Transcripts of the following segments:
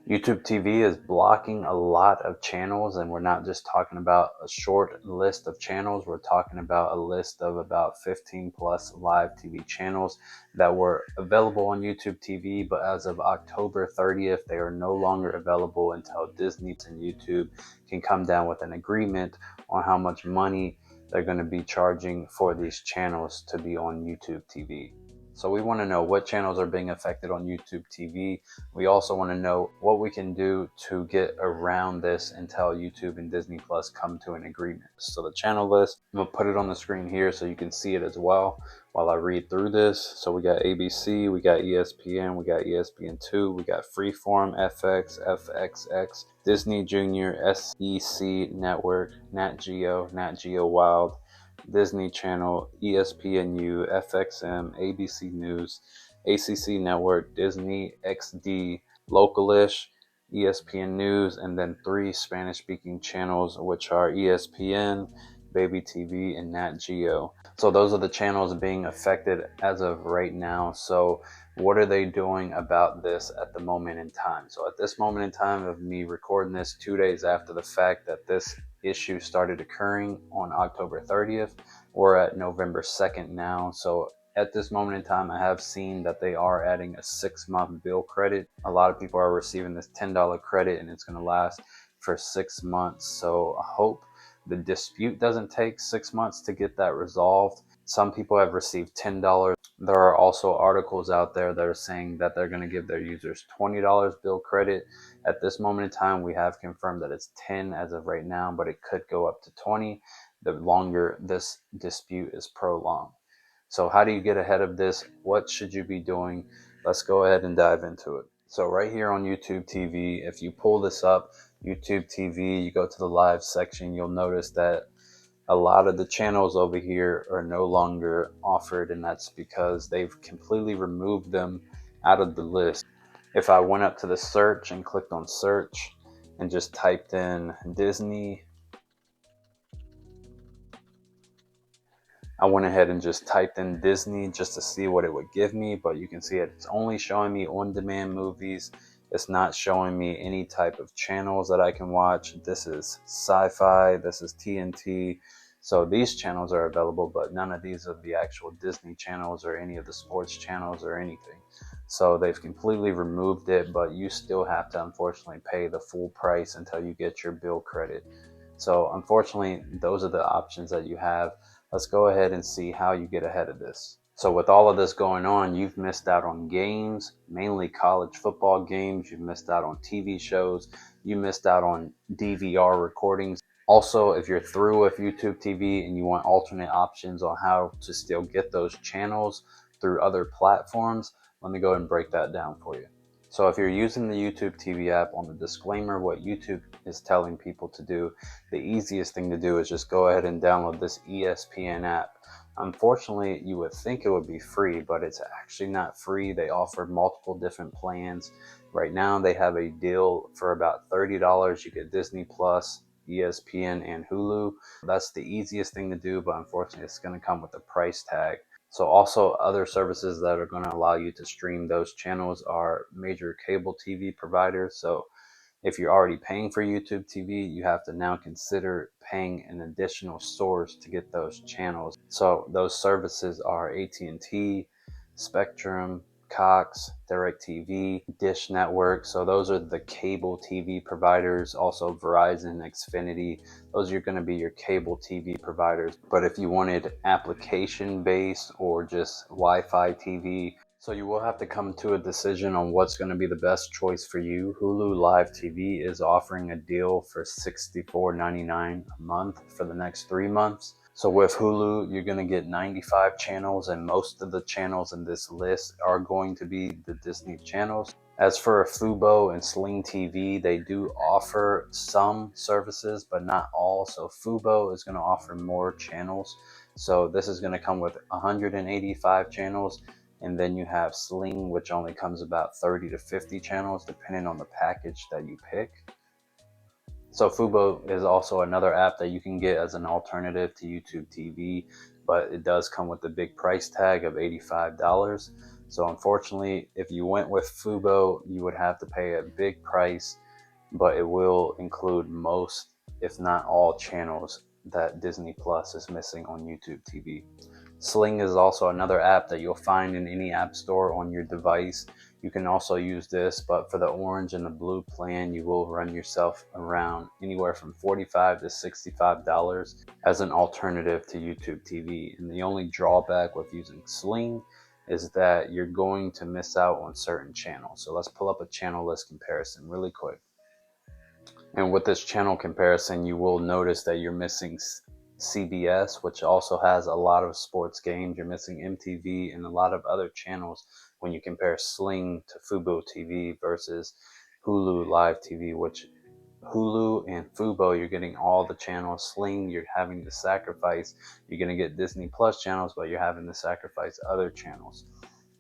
YouTube TV is blocking a lot of channels, and we're not just talking about a short list of channels. We're talking about a list of about 15 plus live TV channels that were available on YouTube TV, but as of October 30th, they are no longer available until Disney and YouTube can come down with an agreement on how much money they're going to be charging for these channels to be on YouTube TV. So we want to know what channels are being affected on YouTube TV. We also want to know what we can do to get around this until YouTube and Disney Plus come to an agreement. So the channel list, I'm gonna put it on the screen here so you can see it as well while I read through this. So we got ABC, we got ESPN, we got ESPN2, we got Freeform, FX, FXX, Disney Junior, SEC Network, Nat Geo Wild, Disney Channel, ESPNU, FXM, ABC News, ACC Network, Disney XD, Localish, ESPN News, and then 3 Spanish-speaking channels, which are ESPN, Baby TV, and Nat Geo. So those are the channels being affected as of right now. So what are they doing about this at the moment in time? So at this moment in time of me recording this 2 days after the fact that this issue started occurring on October 30th, we're at November 2nd now. So at this moment in time, I have seen that they are adding a 6-month bill credit. A lot of people are receiving this $10 credit, and it's going to last for 6 months. So I hope the dispute doesn't take 6 months to get that resolved. Some people have received $10. There are also articles out there that are saying that they're going to give their users $20 bill credit. At this moment in time, we have confirmed that it's 10 as of right now, but it could go up to 20 the longer this dispute is prolonged. So how do you get ahead of this? What should you be doing? Let's go ahead and dive into it. So right here on YouTube TV, if you pull this up, YouTube TV, you go to the live section, you'll notice that a lot of the channels over here are no longer offered, and that's because they've completely removed them out of the list. If I went up to the search and clicked on search and just typed in Disney, I went ahead and just typed in Disney just to see what it would give me, but you can see it's only showing me on-demand movies. It's not showing me any type of channels that I can watch. This is sci-fi, this is TNT. So these channels are available, but none of these are the actual Disney channels or any of the sports channels or anything. So they've completely removed it, but you still have to unfortunately pay the full price until you get your bill credit. So unfortunately, those are the options that you have. Let's go ahead and see how you get ahead of this. So with all of this going on, you've missed out on games, mainly college football games. You've missed out on TV shows. You missed out on DVR recordings. Also, if you're through with YouTube TV and you want alternate options on how to still get those channels through other platforms, let me go ahead and break that down for you. So if you're using the YouTube TV app, on the disclaimer, what YouTube is telling people to do, the easiest thing to do is just go ahead and download this ESPN app. Unfortunately, you would think it would be free, but it's actually not free. They offer multiple different plans. Right now, they have a deal for about $30. You get Disney Plus, ESPN, and Hulu. That's the easiest thing to do, but unfortunately, it's going to come with a price tag. So also other services that are going to allow you to stream those channels are major cable TV providers. So if you're already paying for YouTube TV, you have to now consider paying an additional source to get those channels. So those services are AT&T, Spectrum, Cox, DirecTV, Dish Network. So those are the cable TV providers. Also Verizon, Xfinity. Those are going to be your cable TV providers. But if you wanted application based or just Wi-Fi TV, so you will have to come to a decision on what's going to be the best choice for you. Hulu Live TV is offering a deal for $64.99 a month for the next 3 months. So with Hulu, you're going to get 95 channels, and most of the channels in this list are going to be the Disney channels. As for Fubo and Sling TV, they do offer some services, but not all. So Fubo is going to offer more channels. So this is going to come with 185 channels. And then you have Sling, which only comes about 30 to 50 channels, depending on the package that you pick. So Fubo is also another app that you can get as an alternative to YouTube TV, but it does come with a big price tag of $85. So unfortunately, if you went with Fubo, you would have to pay a big price, but it will include most, if not all, channels that Disney Plus is missing on YouTube TV. Sling is also another app that you'll find in any app store on your device. You can also use this, but for the orange and the blue plan, you will run yourself around anywhere from $45 to $65 as an alternative to YouTube TV. And the only drawback with using Sling is that you're going to miss out on certain channels. So let's pull up a channel list comparison really quick. And with this channel comparison, you will notice that you're missing CBS, which also has a lot of sports games. You're missing MTV and a lot of other channels when you compare Sling to Fubo TV versus Hulu Live TV, which Hulu and Fubo, you're getting all the channels. Sling, you're having to sacrifice. You're going to get Disney Plus channels, but you're having to sacrifice other channels.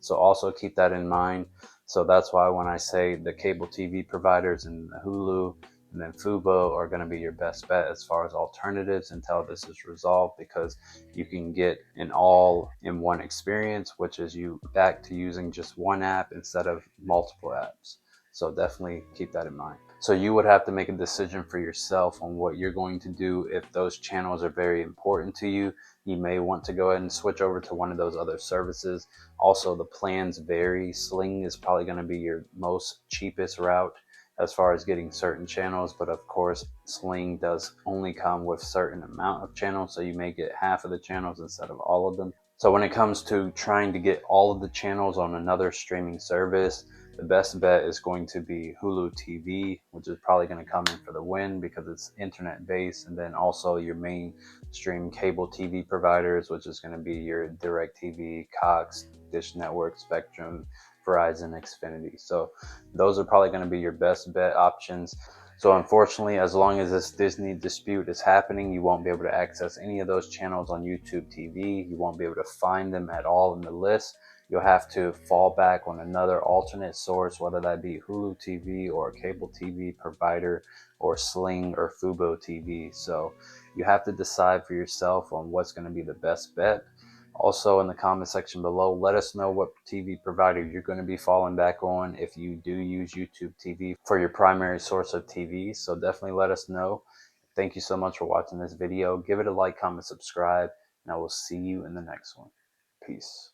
So also keep that in mind. So that's why when I say the cable TV providers and the Hulu and then Fubo are going to be your best bet as far as alternatives until this is resolved, because you can get an all-in-one experience, which is you back to using just one app instead of multiple apps. So definitely keep that in mind. So you would have to make a decision for yourself on what you're going to do. If those channels are very important to you, you may want to go ahead and switch over to one of those other services. Also, the plans vary. Sling is probably going to be your most cheapest route as far as getting certain channels, but of course Sling does only come with certain amount of channels, so you may get half of the channels instead of all of them. So when it comes to trying to get all of the channels on another streaming service, the best bet is going to be Hulu TV, which is probably going to come in for the win because it's internet based, and then also your mainstream cable TV providers, which is going to be your DirecTV, Cox, Dish Network, Spectrum, Verizon, Xfinity. So those are probably going to be your best bet options. So unfortunately, as long as this Disney dispute is happening, you won't be able to access any of those channels on YouTube TV. You won't be able to find them at all in the list. You'll have to fall back on another alternate source, whether that be Hulu TV or a cable TV provider or Sling or Fubo TV. So you have to decide for yourself on what's going to be the best bet. Also in the comment section below, let us know what TV provider you're going to be falling back on if you do use YouTube TV for your primary source of TV. So definitely let us know. Thank you so much for watching this video. Give it a like, comment, subscribe, and I will see you in the next one. Peace.